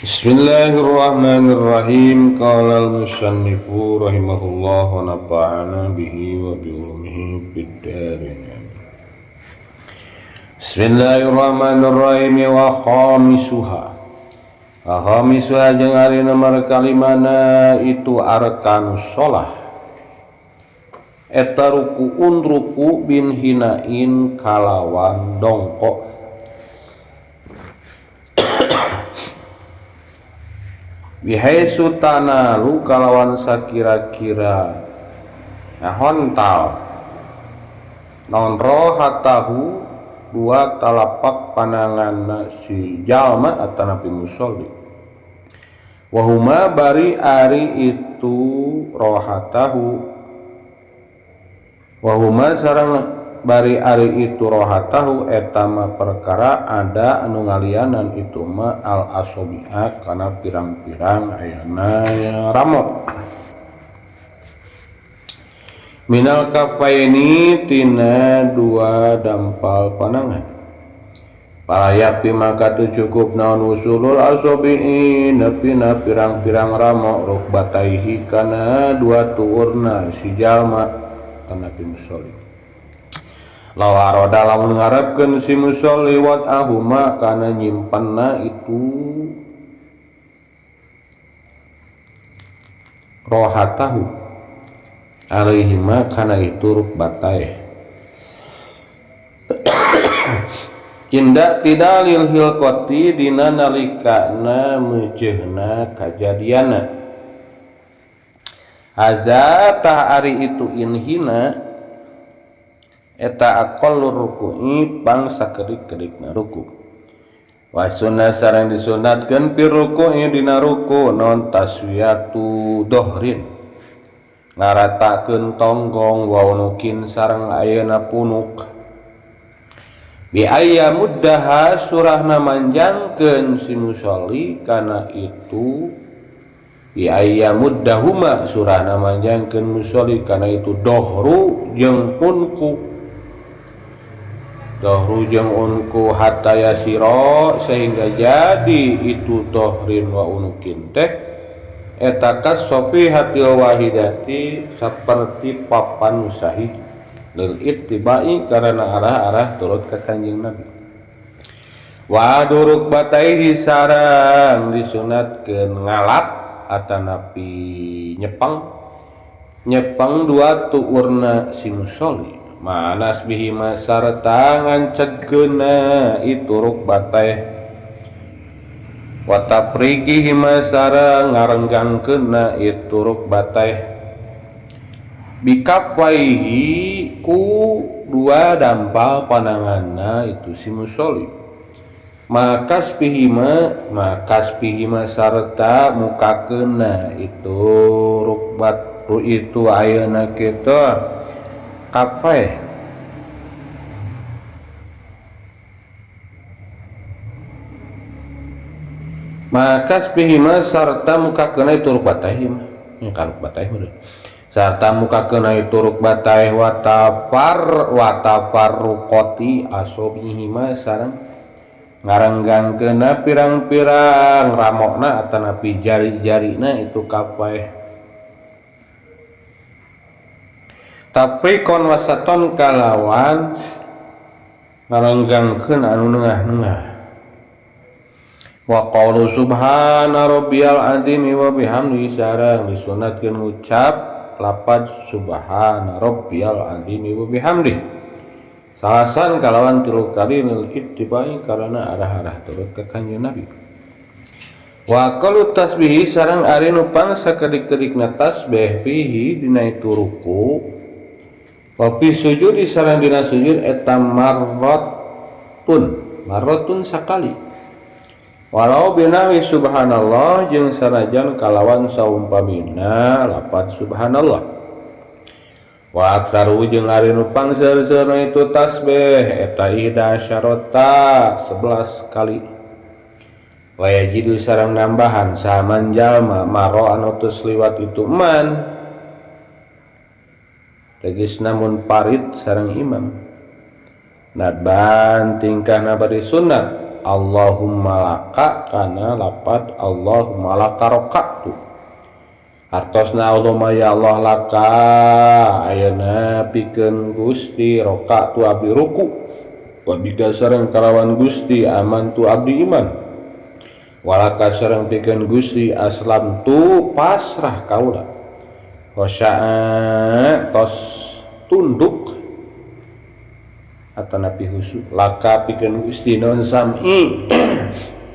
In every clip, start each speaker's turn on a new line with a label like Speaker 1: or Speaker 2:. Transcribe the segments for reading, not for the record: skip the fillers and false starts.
Speaker 1: Bismillahirrahmanirrahim. Qala al-musannifu rahimahullah wa nafa'ana bihi wa bi ulumihi fid dharain. Bismillahirrahmanirrahim. Wa khamisuha jeung ari nomor kalimana itu arkanus shalah. Eta rukuun ruku bin hinain kalawan dongkok. Bihaisu tanalu kalawan sakira-kira hontal non rohatahu dua talapak panangan si jalma atau nabi musolli wahuma bari ari itu rohatahu wahuma sarang bari ari itu rohatahu etama perkara ada anu ngalianan itu ma al asobi'a kana pirang-pirang ayana ramot minal kafaini tina dua dampal panangan palayapi maka tu cukup naon usulul asobi'i nepina pirang-pirang ramok rukbataihi kana dua tuurna si jalma kana pimusolli lawa roda lamun ngarepkeun si musolli wat ahuma kana nyimpanna itu rohatahu alaihima kana itu rukbatai inda tidalil hilqati dina nalikana meuceuna kajadiana azatah ari itu inhina eta aqallur ruku'i pang sakedik-kedikna ruku wa sunnah sareng disunatkeun pi ruku'i dina ruku non taswiyatu dohrin ngaratakeun tonggong wa unukin sareng ayeuna punuk bi ayya muddaha surahna manjangkeun si musolli kana itu bi ayya muddahuma surahna manjangkeun musolli kana itu dohru jeung unku dohru jeung unku hatta yasiro sehingga jadi itu dohrin wa unukin teh eta kasofi hatil wahidati seperti papan musahid lil ittibai karena arah-arah turut ke kanjing Nabi wa duruk bataihi sareng disunatkeun ngalap atanapi nyepang dua tuurna si musolli manas bihima sarta ngancegeuna itu rukbateh wa tafriqihima sareng ngarenggangkeunna itu rukbateh bikafaihi ku dua dampal pananganna itu si musolli makas pihima sarta mukakeunna itu rukbat itu ayeuna kitu kafe maka spihima sarta muka kena itu rukbatahim kan rukbatahim sarta muka kena itu rukbatah watafar rukoti asobihima sarang ngarenggang kena pirang-pirang ramokna atanapi jari-jarina itu kafe tapi kon wasaton kalawan ngarenggangkeun anu neungah-neungah wa qaulu subhana rabbiyal azimi wa bihamdihi sareng disunatkeun ngucap lafaz subhana rabbiyal azimi wa bihamdihi salasan kalawan tilu kali lil ittibai karena arah-arah turut ka kanjeng Nabi wa qalu tasbihi sareng ari nu pangsa kedik-kedikna tasbih fihi dina itu ruku wapi sujud sareng dina sujud eta marratun sakali walau binawi subhanallah jeung sanajan kalawan saumpamina lafaz subhanallah wa aksaru jeung ari nu pangseurna itu tasbih eta ihda syarota 11 kali wa yajidu sareng nambahan saman jalma maro anu tos liwat itu man tegis namun parit sareng imam nadban tingkah nabari sunat Allahumma laka kana lapad Allahumma laka roka'tu hartosna Allahumma ya Allah laka ayeuna pikeun Gusti roka'tu abdi ruku wa bika sareng kalawan Gusti aman tu abdi iman walaka sareng pikeun Gusti aslam tu pasrah kaula khosya'a tos tunduk atanapi husu laka pikeun Gusti non sam'i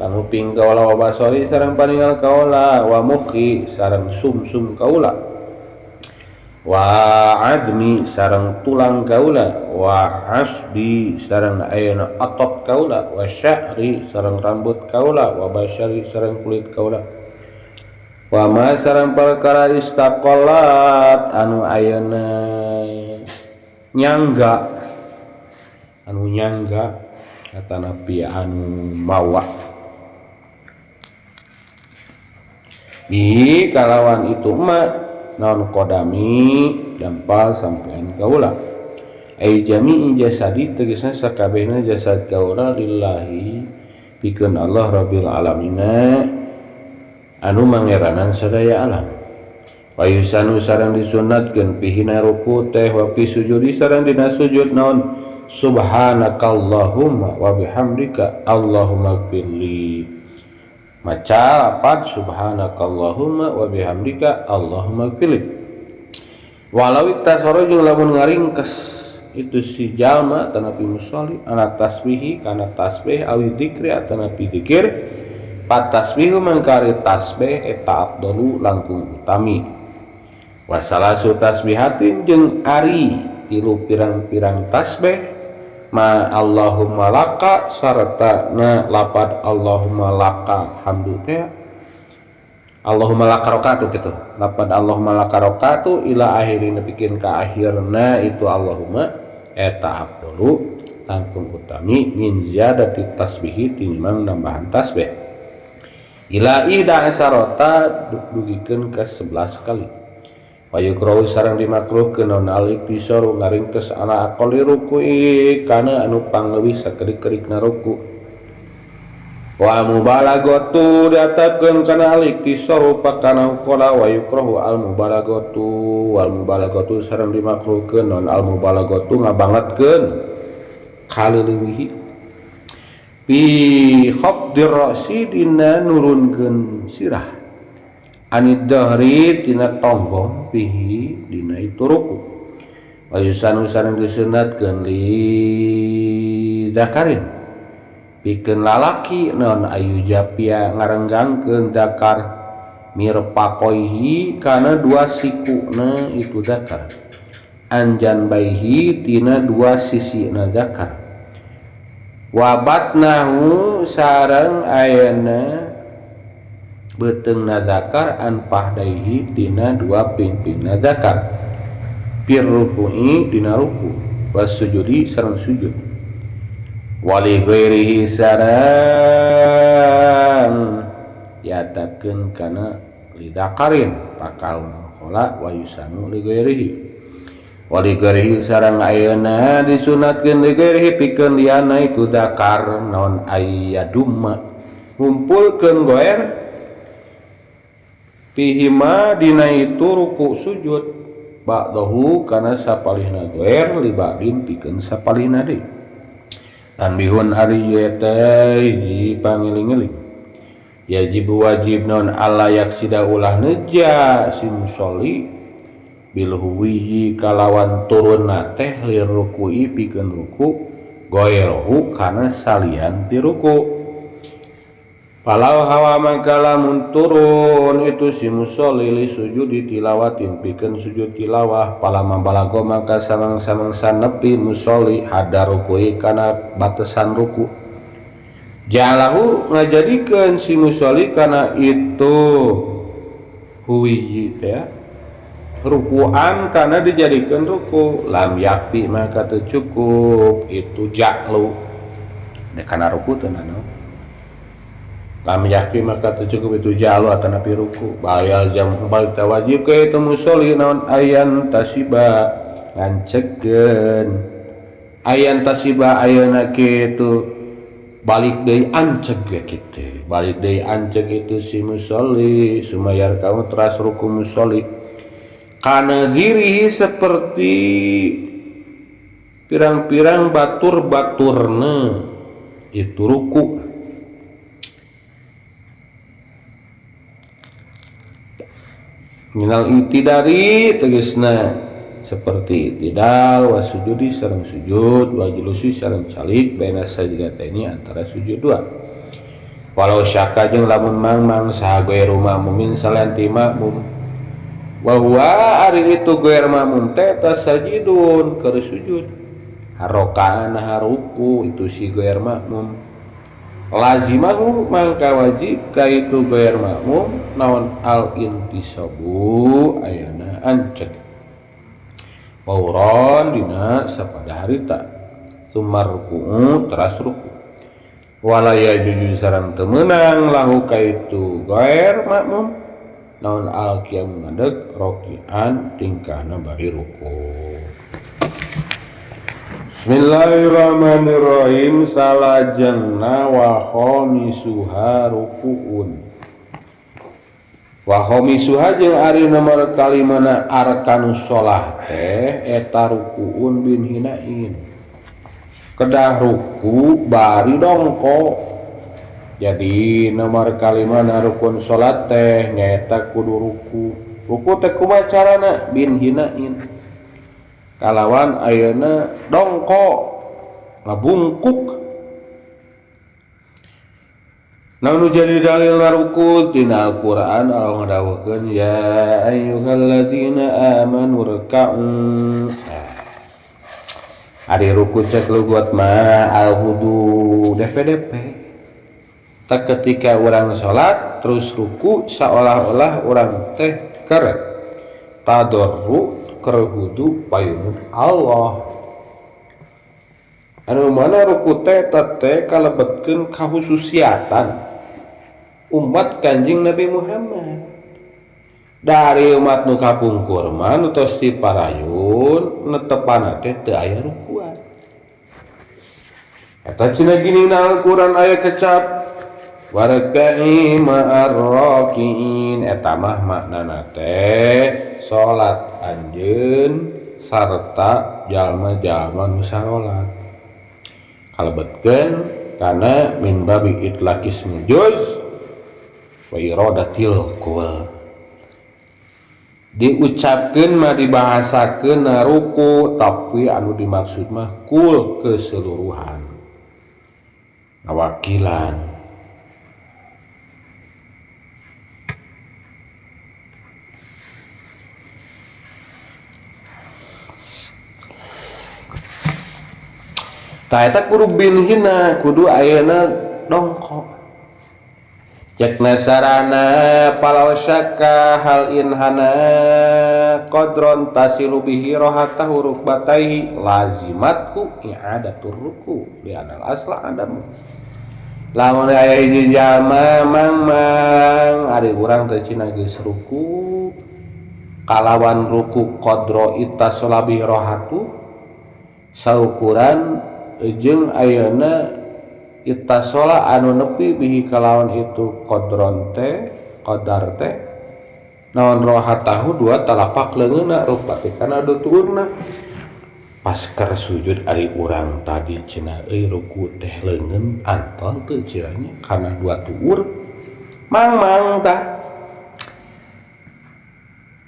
Speaker 1: panuping kaula wa basori sareng paningal kaula wa mukhi sareng sumsum kaula wa admi sareng tulang kaula wa asbi sareng ayeuna otot kaula wa sya'ri sareng rambut kaula wa basyari sareng kulit kaula wa ma sareng perkara istaqallat anu ayeuna nyangga atanapi anu mawa bi kalawan itu emak naon kodami dampal sampean kaula ai jami'i jasadi tegasna sakabehna jasad kaula lillahi pikeun Allah rabbil alamin anu mangeranan sadaya alam wa yusanu sareng disunatkeun pihina ruku teh wa fi sujudi sareng dina sujud naon subhanakallahumma wa bihamdika Allahumma gfirli maca lapad subhanakallahumma wa bihamdika Allahumma gfirli walau iktasara jeung lamun ngaringkes itu si jalma tanapi musolli ana tasbihi kana tasbih awi dzikri atanapi dzikir pat tasbihu mangkari tasbih eta afdalu langkung utami wasalasu tasbihatin jeung ari tilu pirang-pirang tasbih ma Allahumma laka sarta na lapad Allahumma laka hamdu teh Allahumma laka rokatu gitu lapad Allahumma laka rokatu ila akhirin bikin ka akhirna itu Allahumma eta afdalu langkung utami min ziyadati tasbihi tinimbang nambahan tasbih ila ida asarota dugikeun ke 11 kali Wayukrahu sareng dimakruhkeun naon al-iktisar ngaringkes ala aqali ruku'i kana anu pangleuwih sakedik-kedikna ruku. Wa mubalagatu diatapkeun kana al-iktisar pakana qala wayukrahu al-mubalagatu wal mubalagatu sareng dimakruhkeun naon al-mubalagatu ngabangetkeun kaleuwih bi khafdir ra'si dina nurunkeun sirah anid dahri tina tonggong pihi dina itu ruku wa yusanu sareng disunatkeun li zakarin pikeun lalaki naon ayu japia ngarenggangkeun zakar mirpakoihi kana dua sikuna itu zakar anjan baihi tina dua sisina zakar wa batnahu sareng ayeuna beteungna zakar an pahdaihi dina dua pingpingna zakar pir ruku'i dina ruku was sujudi sareng sujud wali ghairihi sareng diatapkeun kana lidakarin pakal qola wa yusanu li ghairihi wali ghairihi sareng ayeuna disunatkeun li ghairihi pikeun liana itu zakar naon ayyadumma ngumpulkeun goer pihima dina itu ruku sujud ba'dahu kana sapalihna goer libadin pikeun sapalihna deui tanbihun ari eta hiji pangiling-iling yajib wajib naon alla yaksida ulah neja si musolli bil huwihi kalawan turunna teh li ruku'i pikeun ruku goerohu kana salian ti ruku. Palau hawa mangkalamun turun itu si musolli li sujudi tilawatin pikeun sujud tilawah palama balago maka samang-samang sanepi musolli hada ruku'i kana batesan ruku jalahu ngajadikeun si musolli kana itu huwi teh ruku'an kana dijadikeun ruku lam yakfi maka teu cukup itu ja'lu kana ruku teh naon lam yakfi maka cukup itu jalu atanapi ruku bayal jam balik wajib ke itu musolli naon ayan tasiba ngancekeun ayan tasiba ayeuna kitu balik deui anceg we kitu, balik deui anceg itu si musolli sumayar kamu teras ruku musolli kana diri seperti pirang-pirang batur-baturna itu ruku. Minal itidari tegasna seperti itidal wa sujudi sareng sujud wa julusi sareng calik baina sajdataini antara sujud dua. Walau syaka jeung lamun mang saha goeru makmumin salanti makmum wa huwa ari itu goer makmum teh tasajidun keur sujud harokaan haruku itu si goer makmum lazimahu mangka wajib kaitu goer makmum naon al intisabu ayana anceg mauron dina sapada harita sumar ruku teras ruku wala yajuju sareng teu meunang lahu kaitu goer makmum naon al qiyam ngadeg rokian tingkahna bari ruku. Bismillahirrahmanirrahim. Salajengna wa khamisuha rukuun. Wa khamisuha jeung ari nomor kalimana arkanus shalah teh eta rukuun bin hinain. Kedah ruku bari dongko. Jadi nomor kalimana rukun salat teh nyaeta kudu ruku. Ruku teh kumaha carana bin hinain. Kalawan ayeuna dongko ngabungkuk. Namun jadi dalil ruku dina Al-Qur'an Allah ngadawukeun ya ayyuhalladzina amanu ruk'u. Ari ruku cek lugot mah al-hudu DP. Tak ketika orang salat terus ruku seolah-olah orang teh keur tadarru kerhudu payun Allah anu mana ruku teh teh kalebetkeun kahususiatan umat Kanjeng Nabi Muhammad dari umat nu kapungkur mah nu tos diparayun netepana teh teu aya rukuan eta cenah gini Al-Qur'an aya kecap warka'i ma'ar raki'in eta mah maknana teh salat anjeun sarta jalma-jalma nu salat kalebetkeun kana min babi itlaqis mujuz wa iradatil kul diucapkeun mah dibahasakeun ruku tapi anu dimaksud mah kul keseluruhan awakilan. Tah eta kudu binhina kudu ayeuna dongko. Cek nasarana palau syakka hal inhana qadron tasilu bihi rohatahu rukbataihi lazimathu i'adatur ruku li anal asla adam. Lamun aya hiji jalma mang ari urang teh cenah geus ruku kalawan ruku qadro ittasola bihi rohatu saukuran jeung ayeuna ittasola anu nepi bihi kalawan itu qadron teh qadar teh naon rohatahu dua talapak leungeunna rukbati kana duturna pas keur sujud ari urang tadi cenah euy ruku teh leungeun antol teu ciranya kana dua tuur mang tah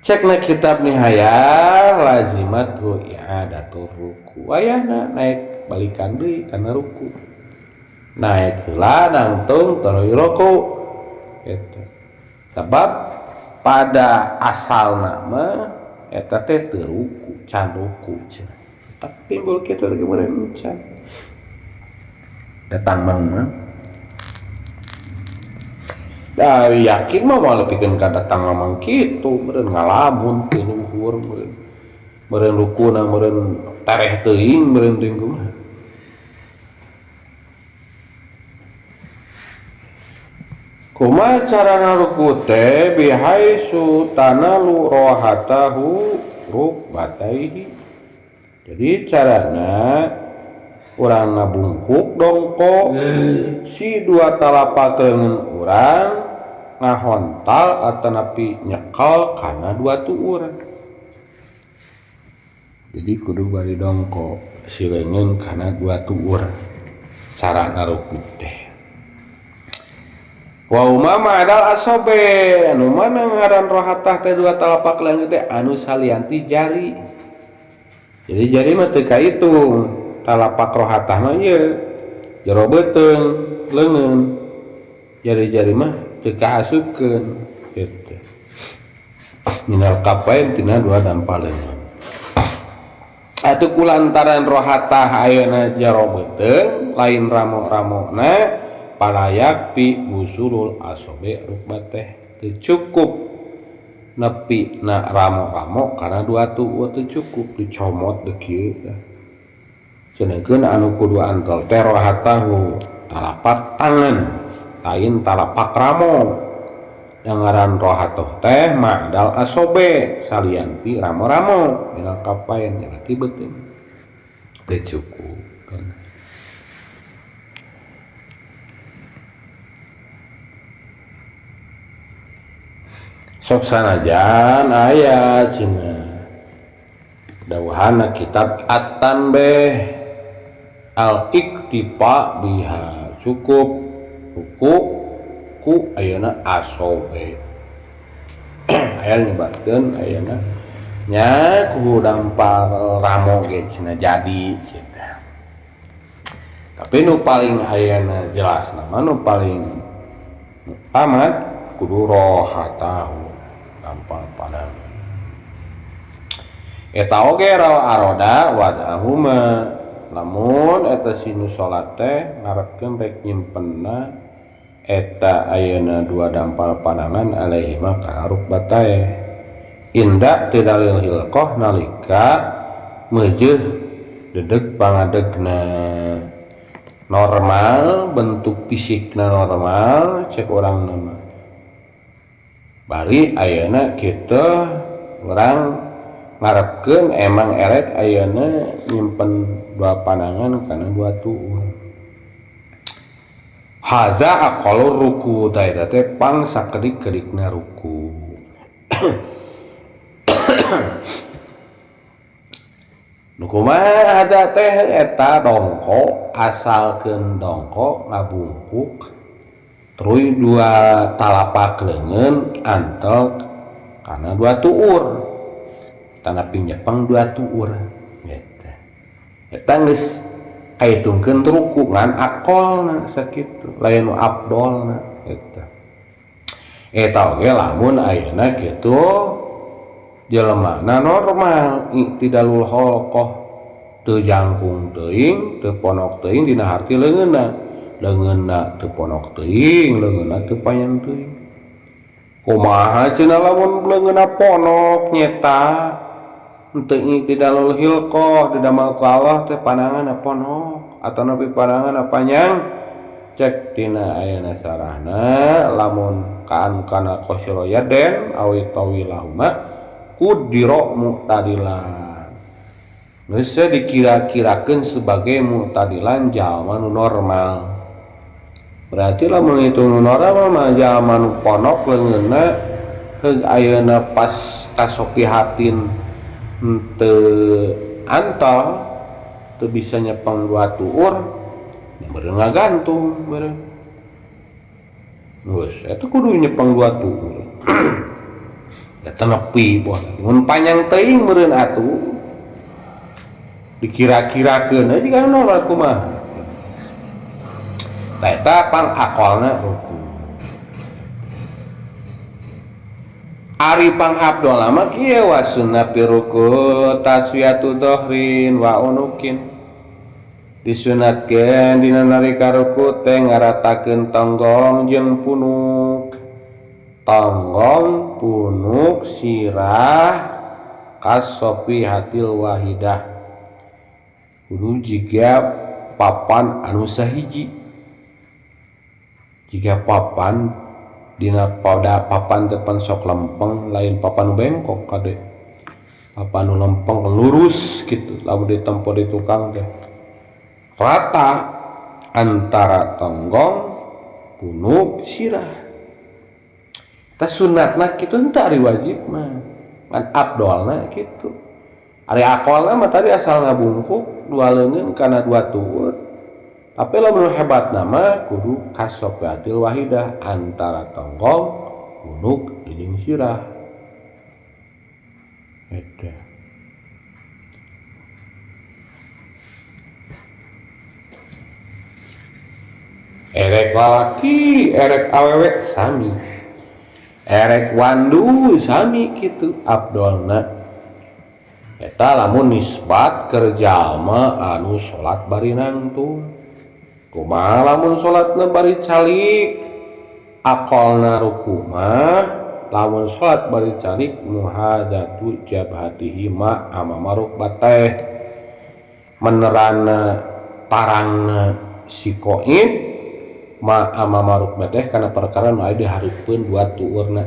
Speaker 1: cekna kitab nihayah lazimat hu i'adatur ruku ayana naik balikan deui kana ruku naik heula nangtung tuluy ruku eta sabab pada asalna mah eta teh teu ruku can ruku cenah tapi timbul kitu lagi meureun can datang mah da yakin mah moal pikeun ka datang mamang kitu meureun ngalamun teu luhur meureun rukuna meureun tareh teuing meureun teuing kumaha. Kumaha carana ruku teh bihaisu tanalu rohatahu rukbataihi. Jadi carana urang ngabungkuk dongko si dua talapak leungeun urang ngahontal atanapi nyekal kana dua tuur. Jadi kudu bari dongko si leungeun kana dua tuur sarana rukuk teh. Wa umama adal asobe anu mana ngaran rohatah teh dua telapak leungeun teh anu salianti jari. Jadi jari mah teu kaitung telapak rohatah mah ieu jero beuteung leungeun. Jari-jari mah teu kaasupkeun kitu. Minal kafain tina dua dampal leungeun. Atuh kulantaran rohatah ayeuna jero beuteung lain ramo-ramona palayak pi usulul asobe rukbat teh teu cukup nepi na ramo-ramo karena dua tuur teu cukup dicomot deu kieu ceneukeun anu kudu antol teh rohatahu talapak tangan lain talapak ramo yang ngaran rohatoh teh ma'dal asobe salianti ramo-ramo minal kafain berarti beuteung teu cukup. Sok sanajan aya cenah dawuhana kitab At-Tanbih al-iktifa biha cukup ruku ku ayeuna asobe aya nyebatkeun ayeuna nya ku dampal ramo ge cenah jadi cenah. Tapi nu paling ayeuna jelasna mah nu paling tamat kudu rohatahu dampal padang eta oge aroda wadahuma lamun eta sinu salat teh ngarepkeun rek nyimpenna eta ayeuna dua dampal padangan alaihi maka rukbat teh inda teu dalil hilqah nalika meujeuh dedeg pangadegna normal bentuk fisikna normal cek urang nama bari ayeuna kitu urang ngarepkeun emang erek ayeuna nyimpen dua pandangan kana dua tuur. Haza aqalur ruku teh teh pang sakedik-kedikna ruku. Nu kumaha haza teh eta dongko asalkeun dongko ngabungkuk terus dua talapak leungeun antel karena dua tuur tanapi nyepeng dua tuur gitu. Eta geus kaitungkeun ruku ngan akolna sakitu lain nu afdolna gitu. Eta oge lamun ayeuna kitu jelemana normal iktidalul halqah teu jangkung teuing teu ponok teuing dina harti leungeunna leungeunna teu ponok teuing leungeunna teu panjang teuing. Kumaha cenah lamun leungeunna ponok nyeta teu iktidalul hilqah didamal ku Allah teh pandanganna ponok ataupun pandanganna panjang cek tina ayeuna sarahna lamun kaan kana qasira yaden awi tawilahuma kudiro mu'tadilan geus dikira-kirakeun sebagai mu'tadilan jalma nu normal. Berarti lamun ngitung normal mah jalma nu ponok leungeunna heug ayeuna pas kasopihatin teu antal teu bisa nyepeng dua tuur beureung ngagantung beureung geus eta kudu nyepeng dua tuur eta nepi poe mun panjang teuing meureun atuh dikira-kirakeun aja kan normal kumaha tah eta pang akolna ruku. Ari pang abdol mah kieu wa sunnah fi ruku taswiyatu dhahrin wa unukin disunatkeun dina nalika ruku teh ngaratakeun tonggong jeung punuk sirah kasopi hatil wahidah kudu jiga papan anu sahiji jika papan dina pada papan depan sok lempeng lain papan bengkok kade papan nu lempeng lurus gitu lamun ditempo di tukang teh rata antara tonggong punuk sirah. Tas sunatna kitu henteu ari wajib mah. Ngan abdolna kitu. Ari akolna mah tadi asal ngabungkuk dua leungeun kana dua tuur. Tapi lamun hebatna mah kudu kasopiatil wahidah antara tonggong punuk jeung sirah. Eta. Erek lalaki, erek awewe sami. Erek wandu sami kitu abdolna. Eta lamun nisbat keur jalma anu salat bari nangtung. Kumaha lamun salatna bari calik aqalna ruku mah lamun salat bari calik muhadatu jabhatihi ma amama rukbateh menerana parangna si qaid ma amama rukbateh kana perkara nu aya di hareupeun dua tuurna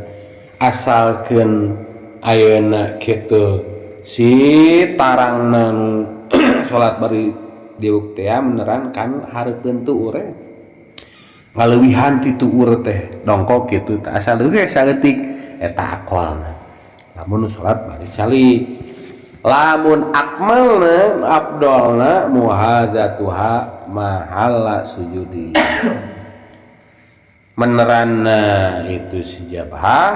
Speaker 1: asalkeun ayeuna kitu si tarangna salat bari diuktea meneran kan hareupeun tuur ngaleuwihan ti tuur teh dongkok kitu teh asal leuwih saeutik eta aqalna lamun salat bari calik lamun akmalna abdolna muhazatuha mahalla sujudi meneranna itu si jabhah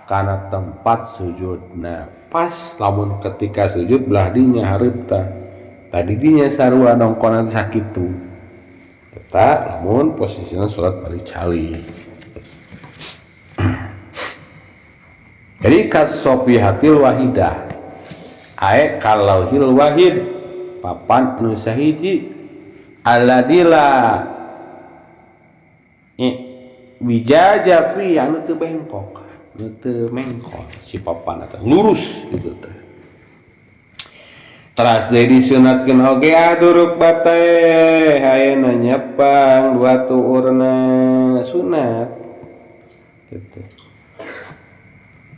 Speaker 1: kana tempat sujudna pas lamun ketika sujud belah dinya hareupta tadi dinya sarua dongkona sakitu eta lamun posisina salat bari calik. Jadi kasopihatil wahidah ae kalauhil wahid papan anu sahiji alladila wijaja fi anu teu bengkok anu teu mengkol si papan eta lurus gitu teh. Teras deui disunatkeun oge duruk bateh ayeuna nyepang dua tuurna sunat gitu.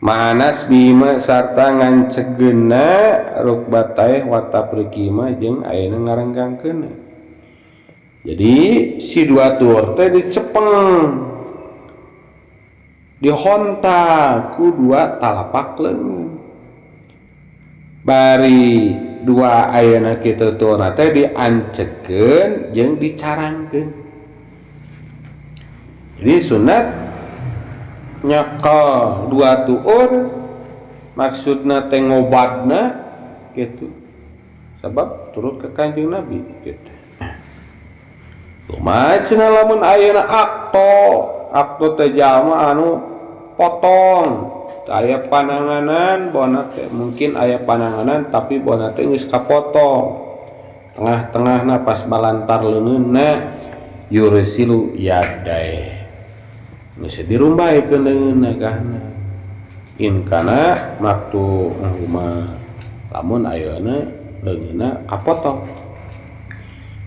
Speaker 1: Manas bima sarta ngancegeunna rukbatay wa tafriqima jeung ayeuna ngarenggangkeun. Jadi si dua tuur teh dicepeng dihonta ku dua talapak leungeun. Bari dua ayeuna kitu tuurna teh diancekeun jeung dicarangkeun. Jadi sunat nyakal dua tuur maksudna teh ngobatna gitu sabab turut ke Kanjeng Nabi gitu. Kumaha cenah lamun ayeuna akto teh jalma anu potong aya pananganan bona teh mungkin aya pananganan tapi bona teh geus kapotong tengah-tengahna pas balantar leungeunna yursilu yadai geus dirumbaikeun leungeunna gahna in kana maktu huma lamun ayeuna leungeunna kapotong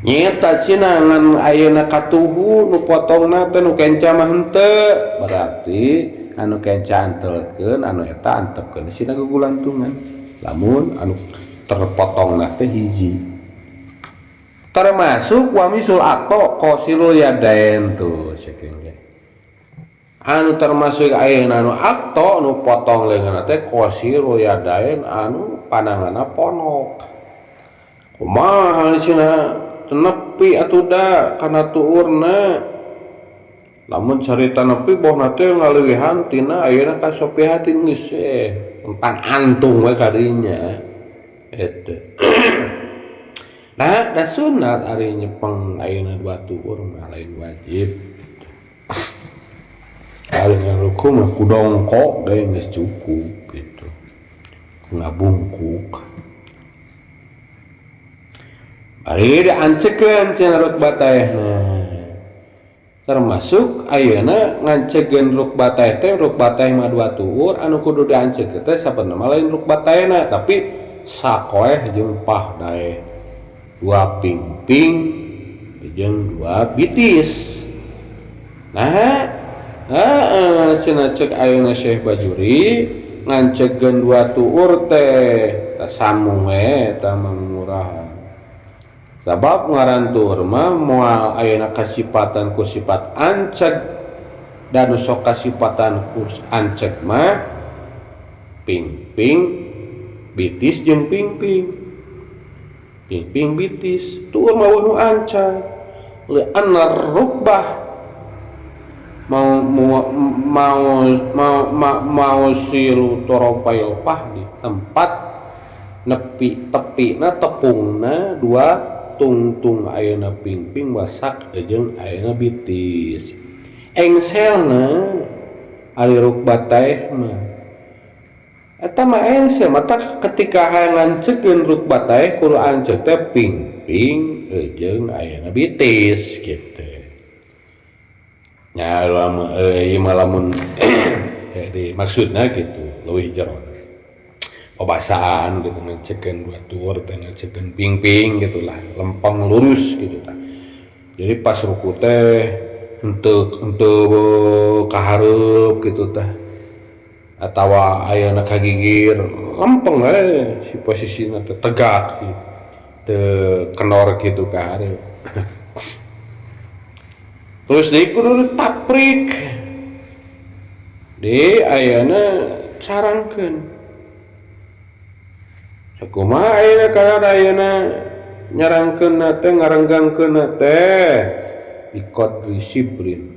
Speaker 1: nyata cina ngan ayeuna katuhu nu potongna teh nu kenca mah henteu berarti anu kenca antelkeun anu eta antepkeun sina gugulantungan lamun anu terpotongna teh hiji termasuk wa misul aqto qasilul yadain tuh ceking ge anu termasuk ayeuna anu aqto nu potong leungeunna teh qasilul yadain anu pananganna ponok kumaha cenah nepi atuh da kana tuurna lamun carita nepi bohna teh ngaleuwihan tina ayeuna kasopihatin geus tentang antung we kadinya eta. Nah da sunat ari nyepeng ayeuna dua tuur mah lain wajib. Ari ngaruku mah kudongkok ge geus cukup gitu. Ngabungkuk. Ari diancekeun cenah rukbatayna. Termasuk ayeuna ngancegeun rukbatay teh rukbatay mah dua tuur anu kudu diancekeun teh sabenerna lain rukbatayna tapi sakoeh jeung pahdae dua pingping jeung dua bitis. Nah, cenah cek ayeuna Syekh Bajuri ngancegeun dua tuur teh samuh we eta mangurahan. Sabab ngaran tur mah moal ayeuna kasifatan ku sifat anceg dan sok kasifatan ku anceg mah ping-ping bitis jeung ping-ping bitis tur mah nu anceg li anar rukbah mau silu toropail pah di tempat nepi tepina tepungna dua tungtung ayeuna pingping wasak jeung ayeuna bitis engselna ari rukbateh mah eta mah engsel mata ketika hayang ngancegeun rukbateh kudu anceg teh pingping jeung ayeuna bitis kitu nya lamun maksudna gitu leuwih jero pebasaan gitu ngecekeun dua tur teh ngecekeun ping-ping gitulah lempeng lurus gitu tah. Jadi pas ruku teh henteu kahareup gitu tah. Atawa ayeuna kagigir lempeng si posisina teh tegak sih. Teu kenor gitu kahareup. Terus deui kudu taprik. Di ayeuna sarangkeun sakumaha ayeuna kana ayeuna nyarangkeun teh ngarenggangkeun teh di qadri sibrin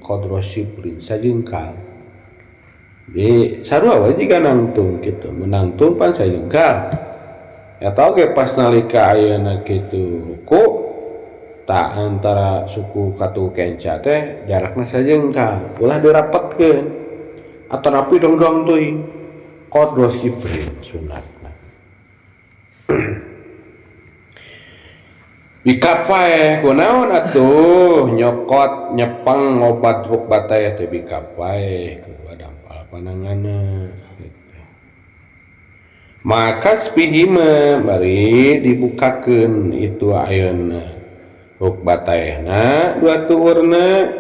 Speaker 1: sajengkal di sarua we jiga nangtung kitu menangtung pan sajengkal eta oge pas nalika ayeuna kitu ruku ta antara suku katu kenca teh jarakna sajengkal ulah dirapetkeun atanapi dongdong teuing qadri sibrin sunat bikapae kunaon atuh nyokot nyepeng ngobat rukbateh teh bikapae kudu dampal pananganna gitu. Maka spihima bari dibukakeun itu ayeuna rukbatehna dua tuurna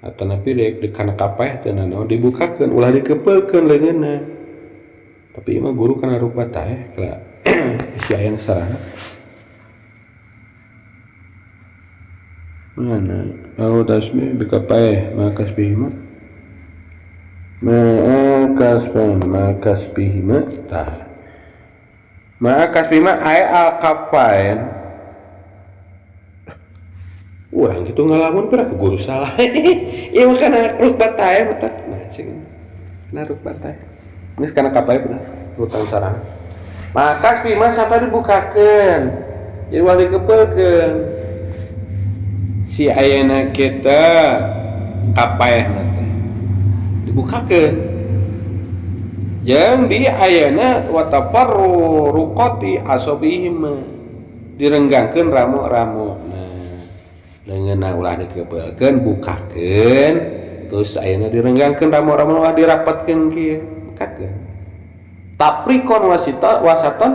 Speaker 1: atanapi deuk di kana kapeh teh naon dibukakeun ulah dikepeulkeun leungeunna tapi mah guru kana rukbateh kala si aya sarana mana au tasbih bikapae makas bihima tah makas bihima ay alkapain urang gitu ngalamun pernah ke guru salah iya makana rukbatae matak nah sing kana rukbatae geus kana kapae pernah rutang sarang makas bihima sata dibukakeun jadi wali kepeulkeun si ayeuna kita kapaehna teh dibukakeun jeung di ayeuna wa tafarru ruqati asobihim direnggangkeun ramu-ramuna leungeunna ulah dikepeulkeun bukakeun terus ayeuna direnggangkeun ramu-ramu ulah dirapetkeun kieu bukakeun taprikon wasaton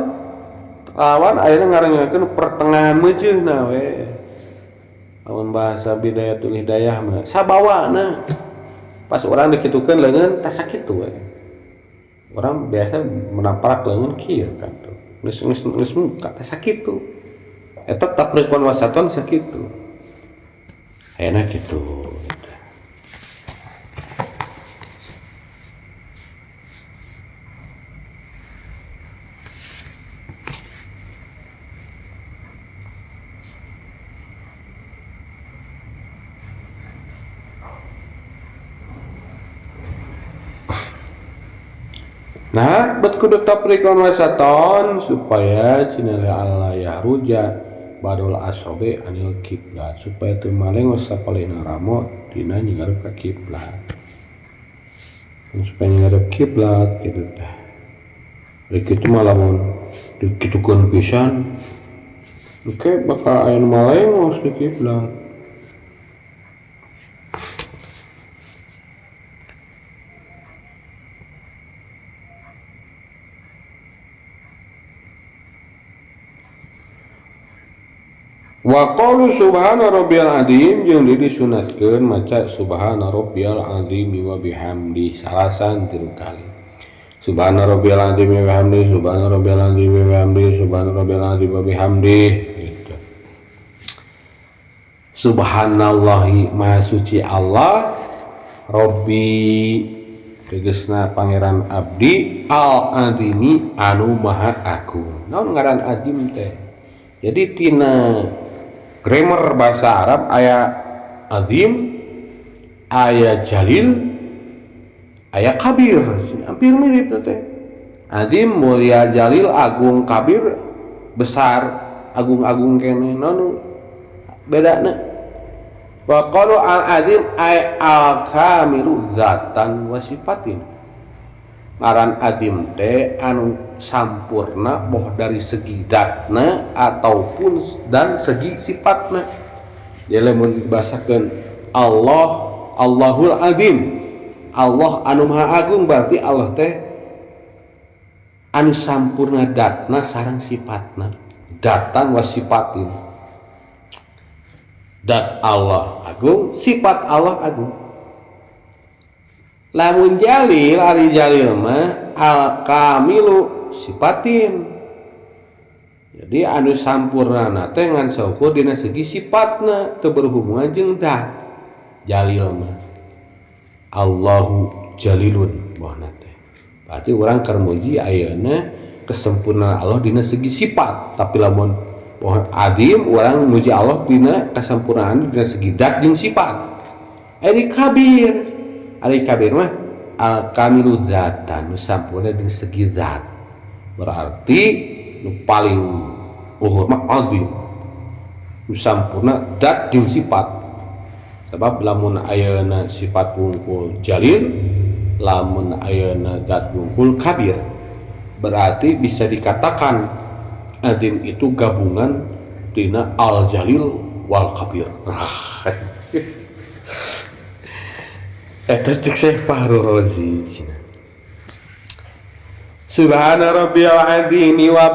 Speaker 1: lawan ayeuna ngarenggangkeun pertengahan meujeunna we lawan bahasa bidayatul hidayah mah sabawana pas orang dikitukeun leungeun tah sakitu we orang biasa menamprak leungeun kieu kan tuh geus muka tah sakitu eta taprikon wasaton sakitu ayeuna kitu nah bet kudu taprikon wasaton supaya sinale Allah ya ruja badul asobe anil kiblat supaya teu maleng wasapalena ramo dina ngarep ka kiblat supaya ngarep kiblat kitu teh kitu mah lamun dikitukeun pisan oke bakal aya nu maleng di kiblat wa qalu subhana rabbiyal azim jeung disunatkeun maca subhana rabbiyal azim wa bihamdi salasan 3 kali subhana rabbiyal azim wa bihamdi subhana rabbiyal azim wa bihamdi subhana rabbiyal azim wa bihamdi gitu. Subhanallahi maha suci Allah, Robbi tegesna pangeran abdi, al-azimi anu maha agung. Naon ngaran azim teh? Jadi tina grammar bahasa Arab aya azim, aya jalil, aya kabir. Hampir mirip teh. Azim mulia, jalil agung, kabir besar, agung-agung kene. Naon bedana? Wa qalu al-azim ay al-kamilu zatan wa sifatin. Ngaran azim teh anu sampurna boh dari segi zatna ataupun dan segi sifatna. Jadi lamun dibahasakeun Allah, Allahul Azim, Allah anu maha agung, berarti Allah teh anu sampurna zatna sareng sifatna. Zatan wa sifatin. Dat Allah agung, sifat Allah agung. Lamun jalil, ari jalil mah al kamilu sifatin. Jadi anu sampurnana teh ngan saukur dina segi sifatna teu berhubungan jeung dat. Jalil mah Allahu jalilun bohna teh. Berarti urang keur muji ayeuna kesempurnaan Allah dina segi sifat, tapi lamun pohon adim orang muji Allah dina kesempurnaan dina segi dat jeung sifat. Ari kabir mah al kamilu zatan, nu sampurna dina segi zat. Berarti nu paling luhur mah azim, nu sampurna dat jeung sifat. Sebab lamun ayeuna sifat wungkul jalil, lamun ayeuna zat wungkul kabir, berarti bisa dikatakan azim itu gabungan tina al jalil wal kabir. Eta cek Syekh Fahru Razi. Subhana rabbiyal azimi wa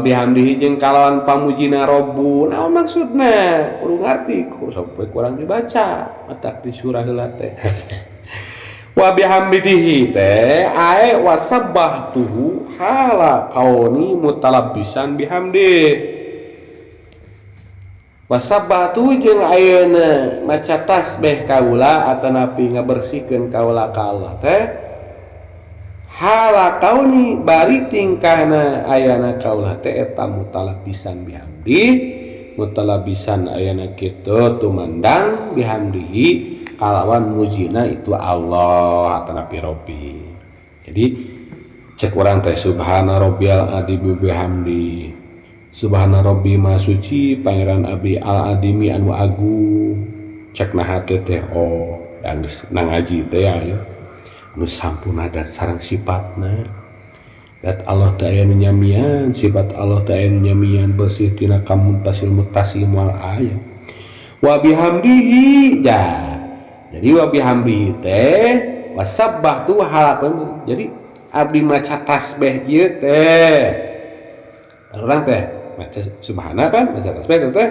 Speaker 1: bihamdihi jeung kalawan pamujina Rabbu. Naon maksudna? Kudu ngarti, sampai kurang dibaca matak di surah heula teh. Wa bihamdihi teh ae wasabbahtuhu hala kauni mutalabbisan bihamdi. Wasabbahtu jeung ayeuna maca tasbih kaula atanapi ngabersihkeun kaula ka Allah teh hala kauni bari tingkahna ayana kaula teh eta mutalabbisan bihamdi. Mutalabbisan ayana kitu tumandang bihamdihi kalawan mujina itu Allah atanapi Robbi. Jadi cek urang teh subhana rabbiyal azimi bihamdi. Subhana rabbi ma suci pangeran abdi al azimi anu agung. Cek nah teh nang ngaji teh aya anu sampurna dat sareng sifatna. Dat Allah teh aya nu nyamian, sifat Allah teh aya nu nyamian bersih tina kamuntasil mutasim wal ayat. Wa bihamdihi jadi wa bihamdihi teh wasabbahtu halakun. Jadi abdi maca tasbih ieu teh. Urang teh maca subhana kan maca tasbih teh.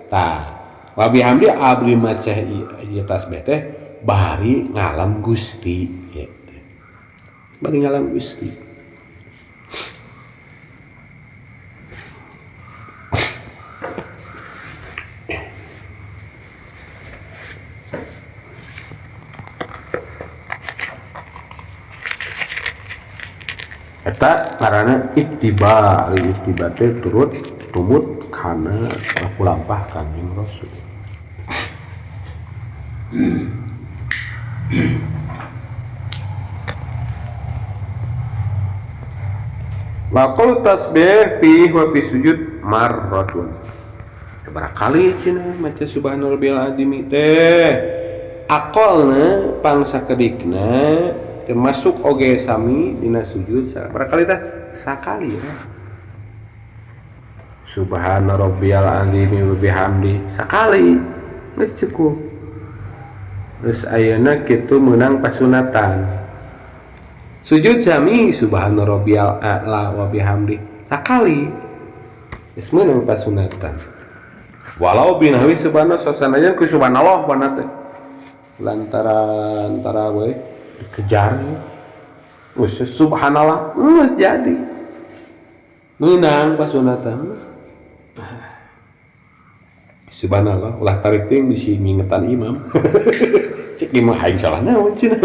Speaker 1: Tah, wa bihamdi abdi maca ieu tasbih teh bari ngalam Gusti gitu. Bari ngalam Gusti. Eta karena ittiba teh turut tumut kana lampah Kanjeng Rasul. Maqul tasbih fi wa fi sujud marratun. Barakali cenah maca subhanarabbiyal azim teh aqalna pangsakedikna termasuk oge sami dina sujud barakali teh sakali ya. Subhana rabbiyal azim wa bihamdi sakali geus cukup. Terus ayeuna kitu meunang pasunatan. Sujud sami subhana rabbiyal a'la wa bihamdi sakali. Geus meunang pasunatan. Walau binawi subhana sasanajan ku subhanallah banat teh. Lantaran tarawih kejar subhanallah jadi menang pasunatan subhanallah ulah tarik ting bisi ngingetan imam cek imam aing salah naon cenah.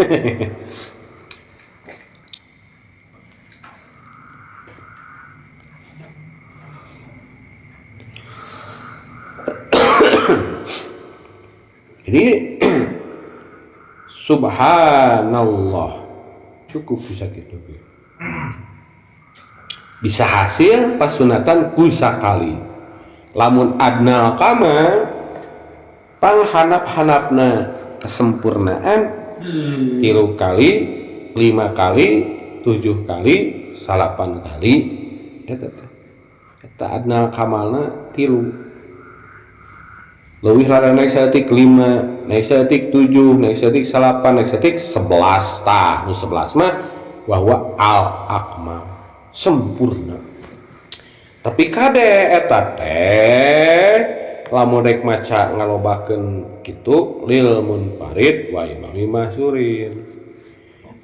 Speaker 1: Jadi subhanallah cukup bisa gitu. Bisa hasil pasunatan ku sakali. Lamun adnal kama panghanap-hanapna kesempurnaan 3 kali, 5 kali, 7 kali, 8 kali eta adnal kamalna 3. Leuwih lara naik saeutik 5, naik saeutik 7, naik saeutik 8, naik saeutik 11 tah. Nu 11 mah bahwa al-akmal sempurna. Tapi kade eta teh lamun rek maca ngalobakeun kitu lil munfarid wa imami mahsurin.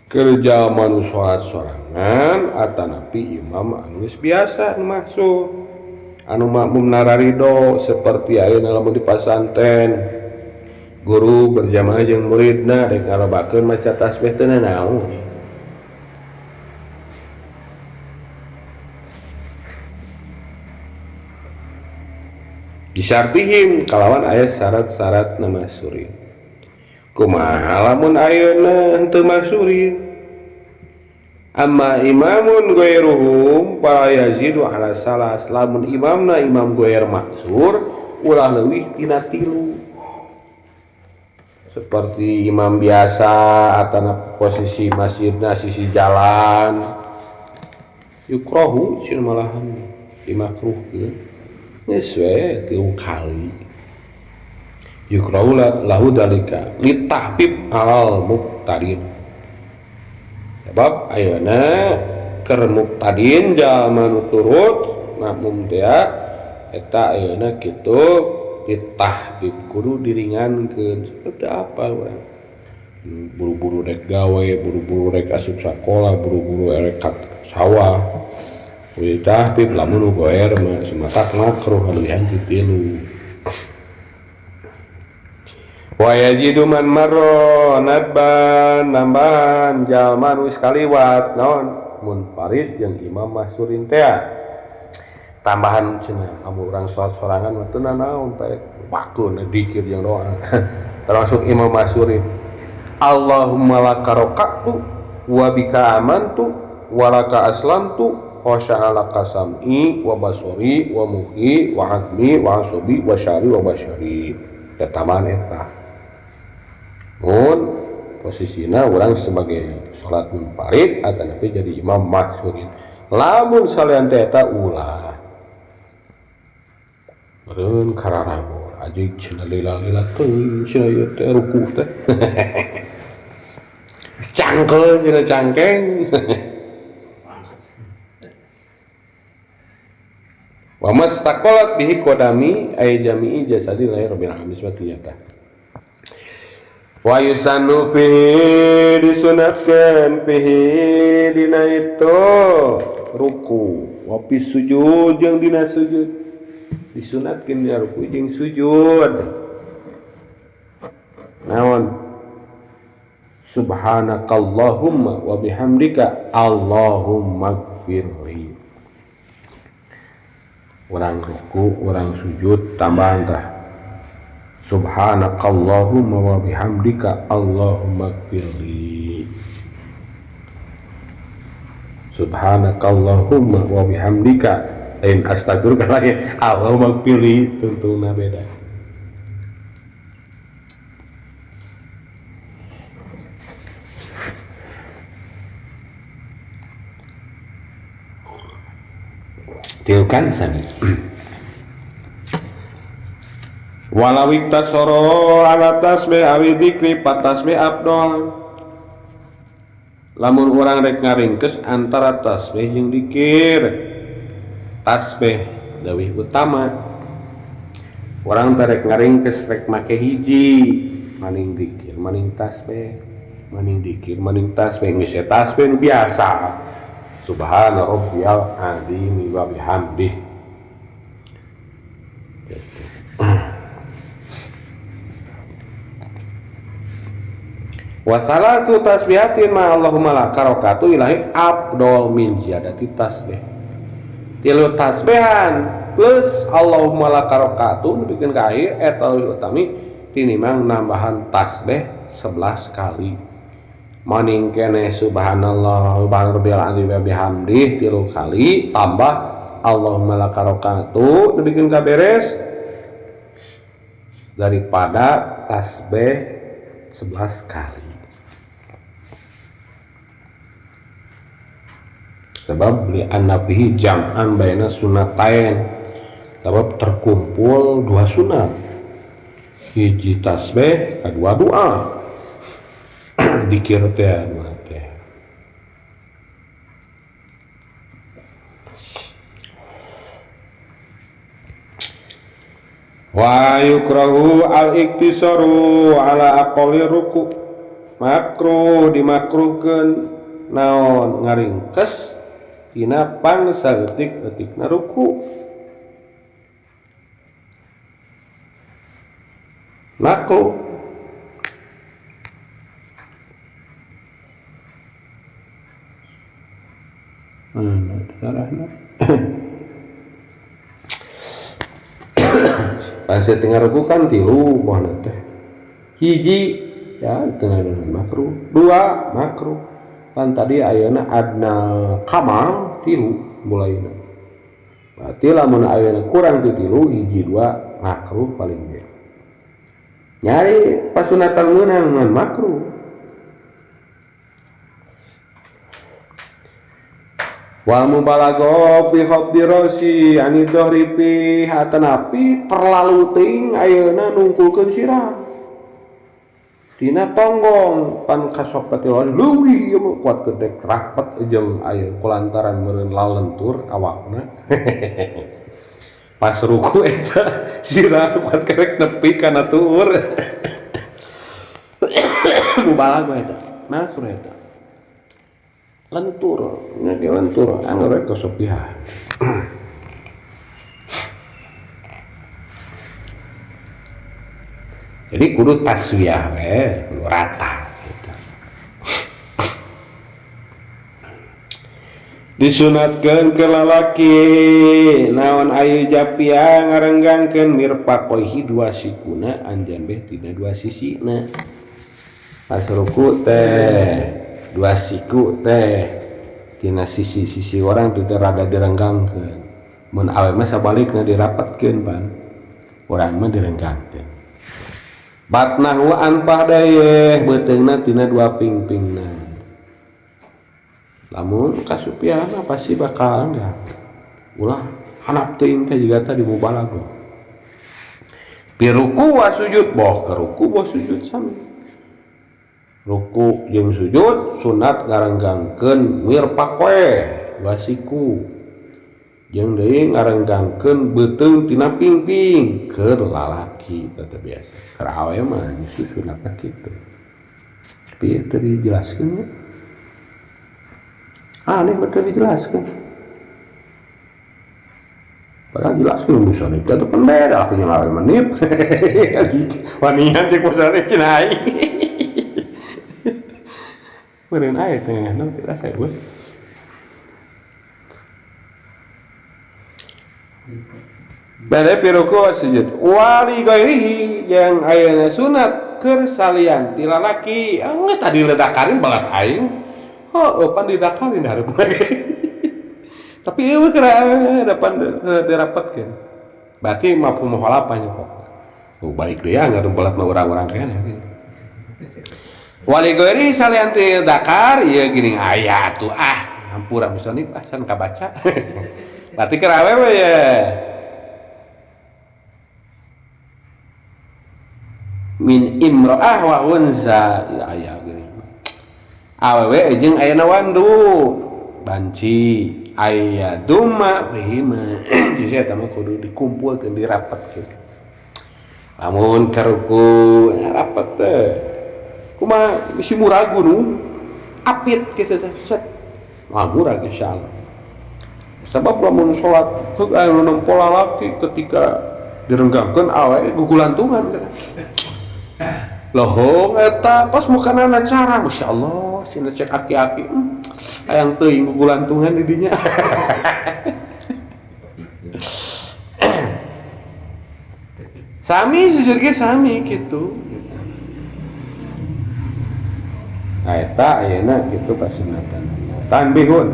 Speaker 1: Kerja manu salat sorangan atanapi imam anu biasa nu maksud. Anu makmum nararido seperti ayeuna lamun di pasantren guru berjamaah jeung muridna rek ngalobakeun maca tasbih teu naon. Disyartihim kalawan aya syarat-syarat nama suri. Kumaha lamun ayeuna henteu masuri? Amma imamun ghairuhum fala yazidu ala salas. Lamun imamna imam ghair maksur ulah leuwih tina 3. Seperti imam biasa atana posisi masjidna sisi jalan. Yukrahu cina malahan dimakruhkeun. Sesuai 3 kali. Yukrau lahu dalika litahbib alal muqtadin. Sebab ayeuna keur muqtadin jalma nu turut makmum teh eta ayeuna kitu litahbib kudu diringankeun. Seperti apa urang? Buru-buru rek gawe, buru-buru rek asup sakola, buru-buru rek ka sawah. Tahbib lamun goer mah sumatak makruh haluihan ti 3. Wa yajidu man marra nadban nambahan jalma nu sekaliwat naon munfarid jeung imam mahsurin teh tambahan cenah amun urang salat sorangan mah teu naon teh bakeun dzikir jeung doa termasuk imam mahsurin Allahumma laka raqatu wa bika amantu wa laka aslamtu wa sya'alaka sam'i wa basori wa muhi wa hadmi wa asobi wa syari wa basyari. Tetaman eta mun posisina orang sebagai salat munfarid atanapi jadi imam mahsurin. Lamun salian eta ulah meureun kararabor ajig cenah lila-lila teuing cenah ieu teh rukuh teh cangkel cenah cangkeng. Wa mastaqalat bihi qadami ay jami'i jasadi la rabbil alamin subhanallah. Wa yusannu fihi disunatkeun fihi dina itu ruku wa fi sujud jeung dina sujud disunatkeun dina ruku jeung sujud. Naon subhanakallahumma wa bihamdika allahumma ighfirli. Orang ruku, orang sujud tambahan tah subhanakallahumma wa bihamdika allahumma ighfirli. Subhanakallahumma wa bihamdika lain astagfirullah lain allahumma ighfirli tuntuna beda. Tilkan sani walawik tasoro ala tasbih awi dikri patasbih abdol. Lamun orang rek ngaringkes antara tasbih jeung dikir, tasbih leuwih utama. Orang rek ngaringkes rek make hiji maning dikir maning tasbih, maning dikir maning tasbih. Geus tasbih biasa subhana rabbiyal azim wa bihamdih. Wa salatu tasbihatin ma Allahumma laka rakaatu ilahi afdal min ziyadati tasbih. Tilu tasbihan plus Allahumma laka rakaatu bikin ka akhir eta utami tinimbang nambahan tasbih 11 kali. Maning kene subhanallah rabbil azim wa bihamdih 3 kali tambah Allahumma laka rakaatu bikin ka beres daripada tasbih 11 kali. Sebab li annabihi jam'an baina sunnatain, sebab terkumpul 2 sunat, hiji tasbih kedua doa. Dikir teh wa yukrahu al-iktisaru ala aqalli ruku, makruh dimakruhkeun naon ngaringkes tina pangsa eutik-eutikna ruku. Makruh pangsa tinggal ruku kan 3 pohon teh. Hiji ya teu makruh, 2 makruh. Kan tadi ayeuna adna kamal 3 mulaina. Berarti lamun ayeuna kurang ti 3 hiji 2 makruh paling ge. Nyari pasunatan meunang ngan makruh. Wa mubalagha fi khafdi rasi ani dhahri fi hatanapi terlalu teuing ayeuna nungkulkeun sirah tina tonggong pan kasopati leuwih ieu mah kuat gedek rapat jeung aya kulantaran meureun lalentur awakna. Pas ruku eta sirah kuat kerek nepi kana tuur. Mubalagha eta makruh eta lentur nya ge lentur anu rek kasopihan. Jadi kudu taswiyah we, kudu rata gitu. Disunatkeun ke lalaki naon ayu japia ngarenggangkeun mirfaqoihi 2 sikuna anjan beh tina 2 sisina. Pas ruku teh 2 siku teh tina sisi-sisi orang teh rada direnggangkeun. Mun awe mah sabalikna dirapatkeun pan. Urang mah direnggangkeun. Batnahu anpah dayeh beuteungna tina 2 pingpingna. Lamun kasupian pasti bakal enggak. Ulah hanap teuing teh jiga tadi mubalagha. Piruku wa sujud boh ka ruku boh sujud sami. Ruku jeung sujud sunat ngarenggangkeun mirfaqoe 2 siku. Jeung deui ngarenggangkeun beuteung tina pingping keur lalaki teh biasa. Keur awe mah justru sunatna kitu. Tapi teu dijelaskeun ya. Aneh betul dijelaskeun. Padahal jelaskeun musane teh pendeda aku yang awe menip. Wanian cek musane cenah aing. Meureun aya tengahna tidak saya buat. Bade piruku sujud wali gairihi yang ayeuna sunat keur salian ti lalaki geus tadi ledakarin balat aing pan didakarin hareup lagi. Tapi ieu keur depan dirapatkeun berarti mafhum mukhalafahnya kok balik deui ngareun balat mah urang-urang kene gitu. Wali gairihi salian ti dakar ieu geuning aya tuh hampura musonib asan kabaca. Berarti keur awewe ya. Min imra'ah wa unza aya gini awewe jeung aya wandu banci aya duma bihima jadi eta mah kudu dikumpulkeun dirapatkeun lamun karuku rapat teh kumaha bisi muragu nu apit kitu teh set murag insyaallah sabab lamun salat aya nu pola laki ketika direnggangkeun awe gugulantungan lohong eta pas makanan acara Masya Allah sina cek aki-aki hayang teuing gulantungan di dinya. Sami jujur ge sami gitu. Nah eta ayeuna kitu kasunatan. Tanbihun.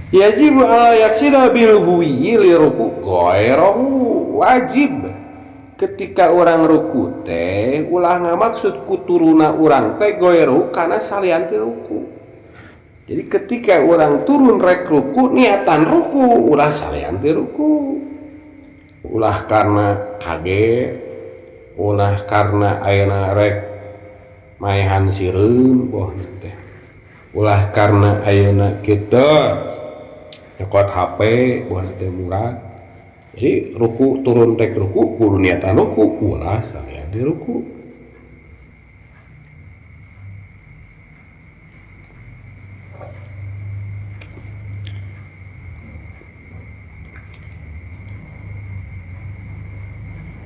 Speaker 1: Yajibu ala yaksida bil huwi li ruku ghairahu wajib ketika orang ruku teh ulah ngamaksud kuturuna urang teh goiru kana salian ti ruku. Jadi ketika orang turun rek ruku niatan ruku ulah salian ti ruku. Ulah karena kaget, ulah karena ayeuna rek maehan sireum boh teh. Ulah karena ayeuna kitu nyekot HP buat teh murah. Jadi ruku turun rek ruku kudu niatan ruku ulah salian di ruku.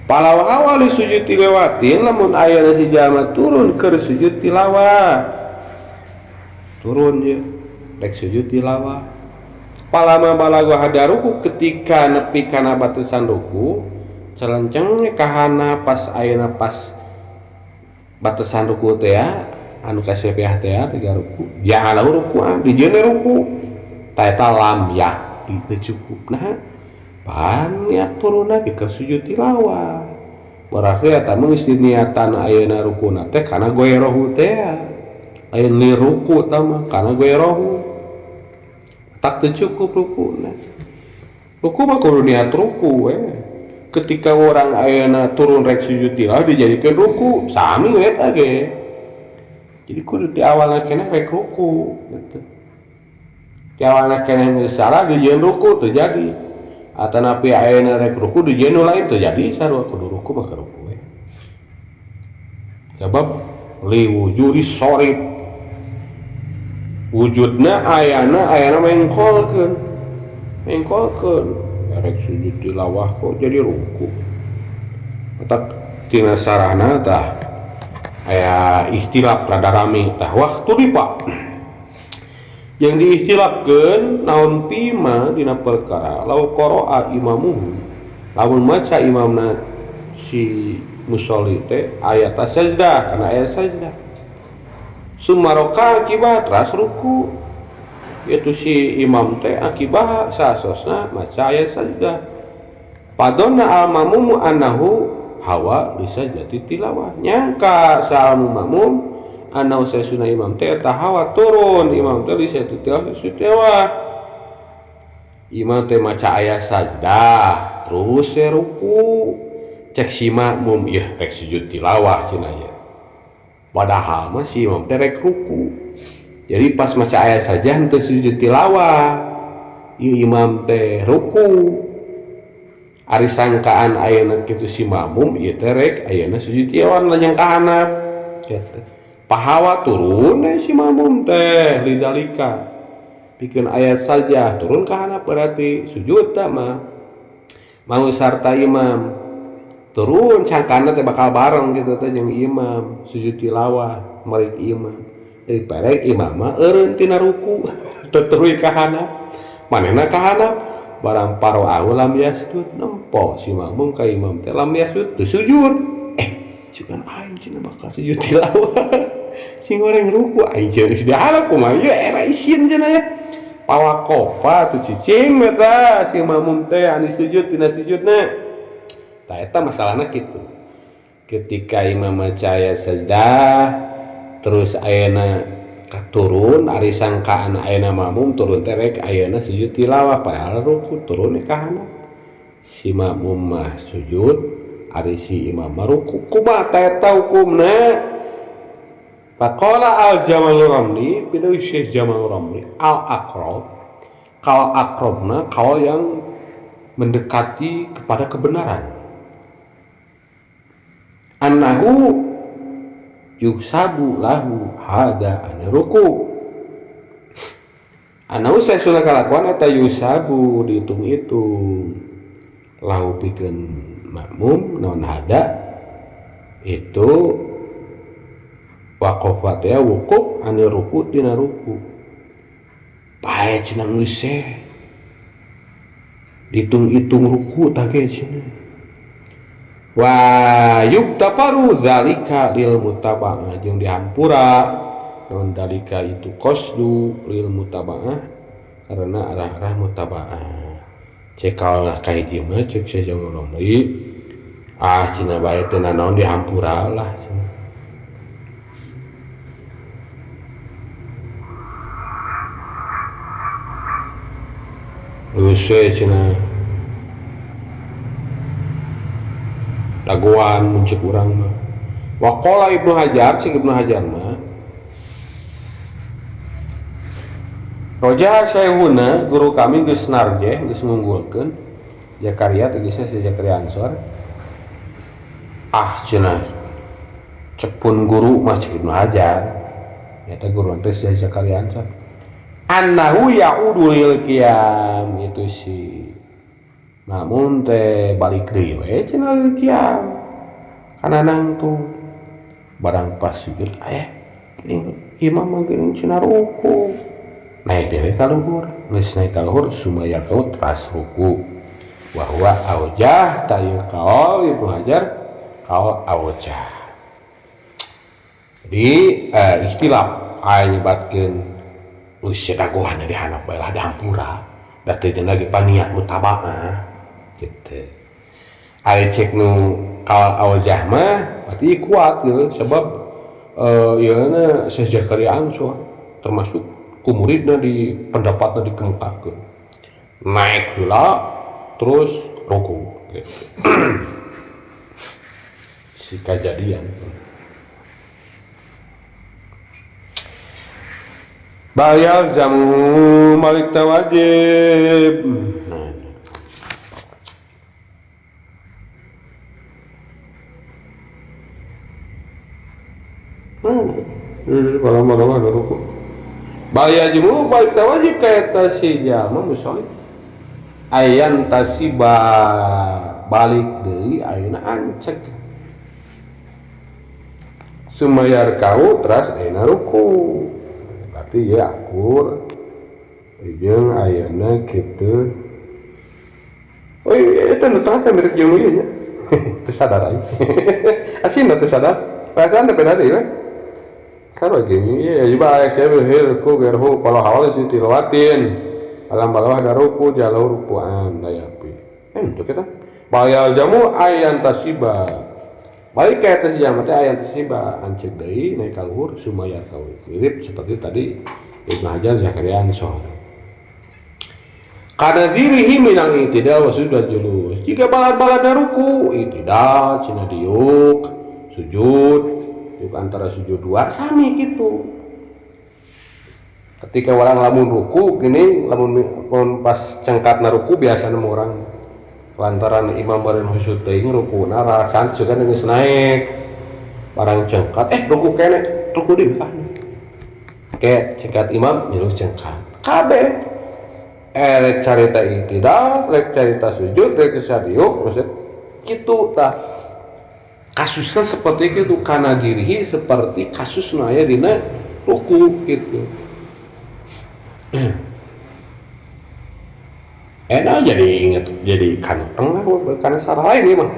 Speaker 1: Palau awali sujud tilawatin lamun ayeuna si jalma turun keur sujud tilawah. Turun je rek sujud tilawah. Palama balago hadaruku ketika nepi kana batasan ruku celenceng kahana pas ayeuna pas batasan ruku teh anu kasepiah teh tiga ruku jangan ruku dijieun ruku ta eta lam yak teu cukup nah pan niat turunna keur sujud tilawah berarti eta mah geus niatan ayeuna rukuna teh kana goerohu teh lain li ruku tah mah kana goerohu tak cukup rukuna. Ruku mah kudu niat ruku ketika orang ayeuna turun rek sujud tilawah dijadikeun ruku sami we eta ge. Jadi kudu ti awalna keneh rek ruku gitu. Ti awalna keneh geus salah dijieun ruku teu jadi. Atanapi ayeuna rek ruku dijieun lain teu jadi sarua kudu ruku mah ruku we. Sebab li wujudi sorif wujudna ayana mengkolkeun rek sujud tilawah kok jadi ruku tak tina sarana tah aya ikhtilaf rada rame tah waktu lipa yang diikhtilafkeun naon pima dina perkara law qara'a imamuhu lamun maca imamna si musolli teh ayat sajdah kana ayat sajdah sumaroka akibat ras ruku itu si imam teh akibat sasosna maca ayat sajdah padonna al-mamum anahu hawa bisa jadi tilawah nyangka sa al-mamum anahu sesuna imam teh eta hawa turun imam teh bisa tilawah imam teh maca ayat sajdah terus ruku cek si makmum ieu rek sujud tilawah cenah ya padahal masih imam terek ruku jadi pas maca ayat saja henteu sujud tilawah ieu imam teh ruku ari sangkaan ayeuna kitu si makmum ieu terek ayeuna sujud tilawah lanyang ka handap kitu pahawa turun si makmum teh lidalika pikeun ayat saja turun ka handap berarti sujud tah mah mau sarta imam turun sangkana teh bakal bareng gitu teh jeung imam sujud tilawah marik imam deui parek imam mah eureun tina ruku teu ka handap manehna ka handap barang paro'ahu lam yasjud nempo si makmum ka imam teh lam yasjud teu sujud cuman aing cenah bakal sujud tilawah sing goreng ruku aing cenah geus diharap kumaha ieu era isin cenah ya pawakopa tu cicing eta si makmum teh anu sujud tina sujudna. Nah, eta masalahna kitu. Ketika imam maca ayat sajdah terus ayeuna turun ari sangkaan ayeuna makmum turun terek ayeuna sujud tilawah padahal ruku turun ka handap. Si makmum mah sujud ari si imam mah ruku kumaha eta hukumna? Faqala al-Jamal Ramli bidawi Syekh Jamal Ramli al-aqrab kal aqrabna kal yang mendekati kepada kebenaran annahu yusabu lahu hada an ruku anu sesuna kalakuan eta yusabu dihitung-hitung lahu pikeun makmum naon hada itu waqafa teh wukuf anu ruku dina ruku pae cenah geus dihitung-hitung ruku tah ge cenah wa yuktafaru zalika lil mutaba'ah jeung dihampura naon dalika itu qasdu lil mutaba'ah karena arah-arah mutaba'ah cekal kahiji mah cek saja ngomong deui cenah bae teh naon dihampura lah cenah luwe cenah daguan muncul urang mah waqala Ibnu Hajar cik Ibnu Hajar mah roja sayhuna guru kami geus narjeh geus ngunggulkeun Zakaria tegasna si Zakaria Ansor cenah cepun guru mah cik Ibnu Hajar eta guru teh si Zakaria Ansor annahu ya'udu lil qiyam itu si namun teh balik deui we cenah lil qiyam kana nang tuh barang pas sujud imam mah geuning cenah ruku naik deui ka luhur geus naik ka luhur sumaya kaut pas ruku wa huwa aujah tayu qaul Ibnu Hajar qaul aujah jadi ikhtilaf nyebatkeun usia dagohan di handap bae lah dampura da teh lagi paniat mutaba'ah gitu ari cek nu qaul aujah mah berarti kuat ya sebab ieu Syekh Zakaria Ansor termasuk ku muridna di pendapatna dikemukakeun naik heula terus ruku gitu. Si kejadian bayal zamu malik tawajib malam-malam ada ruku bayal zamu malik tawajib kaita si jalma musolli ayan tasiba balik deui ayeuna ancek sumayar kau teras ayeuna ruku berarti ya akur jeung ayeuna kitu oh eta nu tah teh mirip jeung ieu nya teu sadar aing asin teu sadar perasaan teh beda deui we sarua gini ya jiba aya saya ruku gerhu kalau hawal si tilawatin alam bawah ada ruku jalur rukuan dayapi untuk kita bayal jamu ayan tasiba balik ke atas jamu teh ayan tasiba ancek deui naik ka luhur sumaya kau mirip seperti tadi Ibnu Hajar Zakaria Ansor kana dirihi minang itidal wa sujud julus jika balad-balad ruku itidal cenah diuk sujud yuk antara sujud dua sami gitu ketika orang lamun ruku gini lamun pas cengkat na ruku biasa nemu orang lantaran imam baren husud teuing rukuna rasan sugan geus naik barang cengkat ruku kene ruku deui ke cengkat imam milu cengkat kabeh rek carita itidal rek carita sujud rek sadiuk maksud kitu tah kasusna seperti itu kana dirihi seperti kasusna aya dina ruku gitu enak jadi inget jadi kanteng lah karena salah lain mah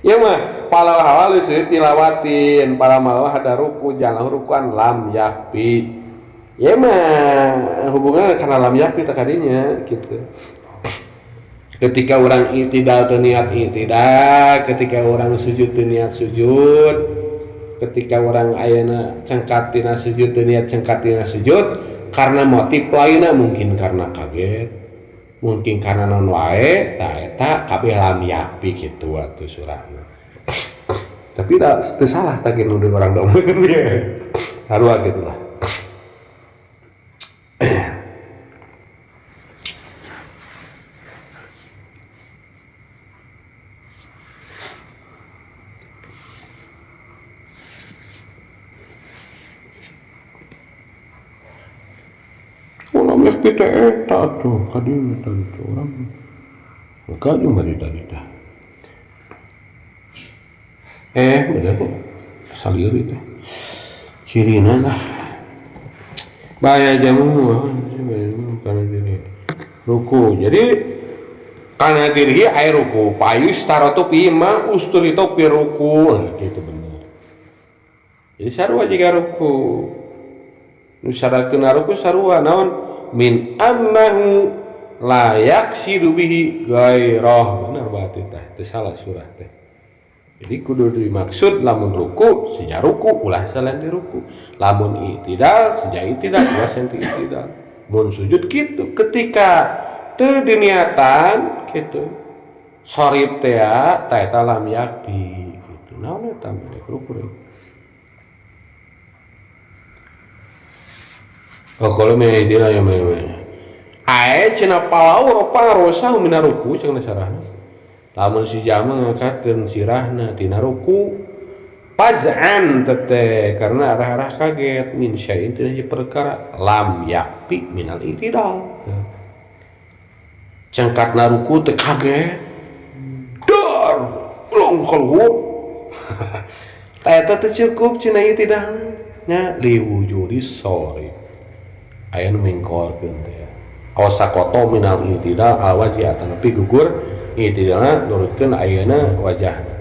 Speaker 1: ya mah pala hawal sih tilawatin pala malah ada ruku jangan rukuan lam yakfi ya mah hubungan karena lam yakfi takadinya gitu ketika orang itidal teu niat itidal ketika orang sujud teu niat sujud ketika orang ayeuna cengkat tina sujud teu niat cengkat tina sujud karena motif lainnya mungkin karena kaget mungkin karena non wae eta kabeh lam yakfi kitu atuh surahna tapi tak salah tak nu orang dong harua gitulah kita eta tuh kadieu tadi orang maka cuma tadi bener salieur itu cirina lah bahaya jamu karena diri ruku jadi karena diri air ruku payus tarotopi mah usturi topi ruku gitu bener jadi sarua jika ruku nusyaratkeun ruku sarua naon min annahu la yaksidu bihi ghairah bener berarti teh salah surah teh jadi kudu dimaksud lamun ruku sejak ruku ulah selain di ruku lamun itidal sejak itidal ulah senti itidal mun sujud gitu ketika teu diniatan gitu sorib teh eta lam yakfi gitu naon eta merek ruku kalau medina ya ae cenah palau rosa mina ruku cenah sarahna lamun si jama ngangkatkeun sirahna tina ruku paz'an teteh karena arah-arah kaget min syai'in tina perkara lam yakfi minal itidal cengkatna ruku teh kaget dar longkol eta teh cukup cenah itidal nya liwujudi sori aya nu mengkolkeun teh awasakoto minal itidal alwajihatan tapi gugur itidalna nurutkeun ayeuna wajahna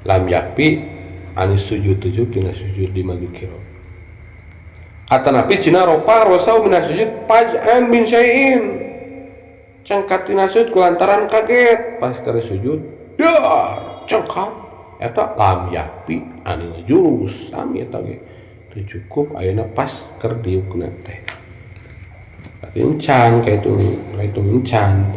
Speaker 1: lam yakfi anis sujud tujuh tina sujud di magikiro atanapi cina rosa minas sujud paj'an min syai'in cengkat tina sujud kulantaran kaget pas keur sujud dar cengkat eta lam yakfi anis julus sami eta ge teu cukup ayeuna pas keur diukna teh tapi encan kaitu encan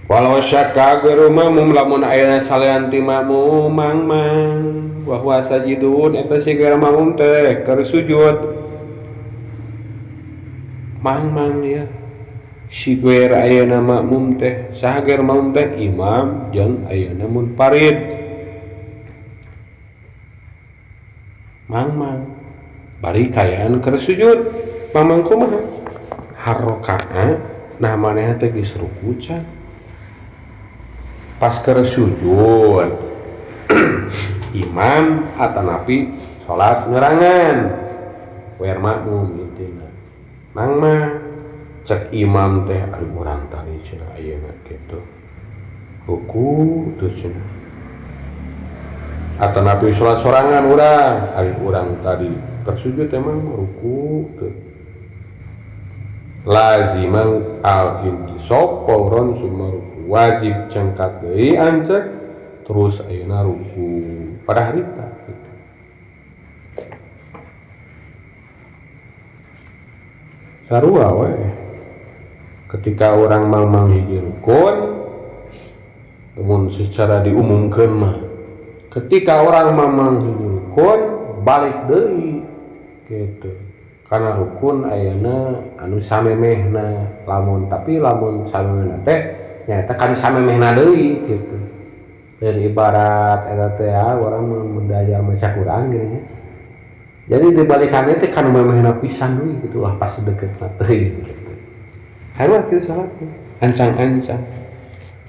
Speaker 1: walau syakka geuru makmum lamun aya salian ti makmum mang wa huwa sajidun eta sigar makmum teh keur sujud mang ya sigar ayeuna makmum teh saha geur makmum teh imam jeung ayeuna munfarid mang bari kayaan keur sujud mang kumaha harrokaa nah maneh teh geus ruku can pas keur sujud imam atanapi salat ngerangan wer makmum intina mangma cek imam teh ari urang tadi cenah ayeuna kitu ruku teu cenah atanapi salat sorangan urang ari urang tadi tersujud emang ruku teu laziman al-intisab fauron summa ruku wajib cengkat deui ancek terus ayeuna ruku pada harita gitu. Sarua we ketika orang mang hiji rukun namun secara diumumkeun mah ketika orang mang hiji rukun balik deui gitu karena rukun ayeuna anu samemehna lamun samemehna teh nyata kan samemehna deui gitu dan ibarat eta teh urang mendaya maca Quran gitu jadi dibalikannya teh kan memehna pisan deui gitu lah pas deket teh gitu harus kieu salat ancang-ancang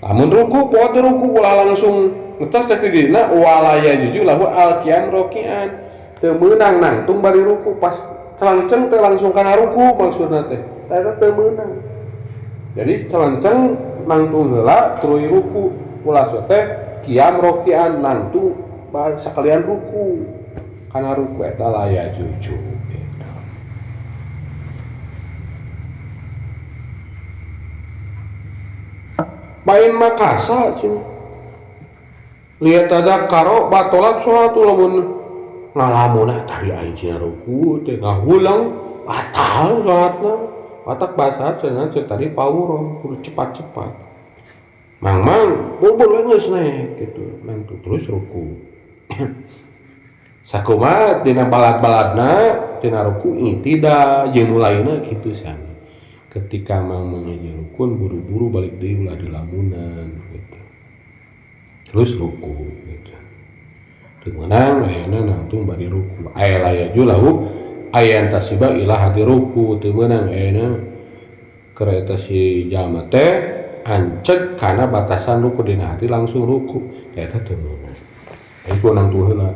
Speaker 1: lamun ruku poe ruku ulah langsung ngetos teh dina walaya juju lahu alqian rokian teu meunang nangtung bari ruku pas celanceng teh langsung kana ruku maksudna teh eta teu meunang jadi celanceng nangtung heula tuluy ruku ulah teh kiam rokian nangtung sakalian ruku kana ruku eta laya juju gitu. Main makasa cina lihat ada karo batolat suatu lamun ngalamun tadi aing cina ruku teh ngahulang batal salatna watak basah cenah cek tadi pawuro kudu cepat-cepat mang bobol geus naik gitu nang terus ruku sakumaha dina balad-baladna tina ruku tidak jeung lainna kitu sami ketika mang menuju rukun buru-buru balik deui ulah di lamunan gitu terus ruku gitu teu meunang ayeuna nangtung bari ruku aya layaju lahu ayan tasiba ila hadi ruku teu meunang ayeuna keur eta si jalma teh anceg kana batasan ruku dina hati langsung ruku eta teu meunang. Ieu nangtung heula.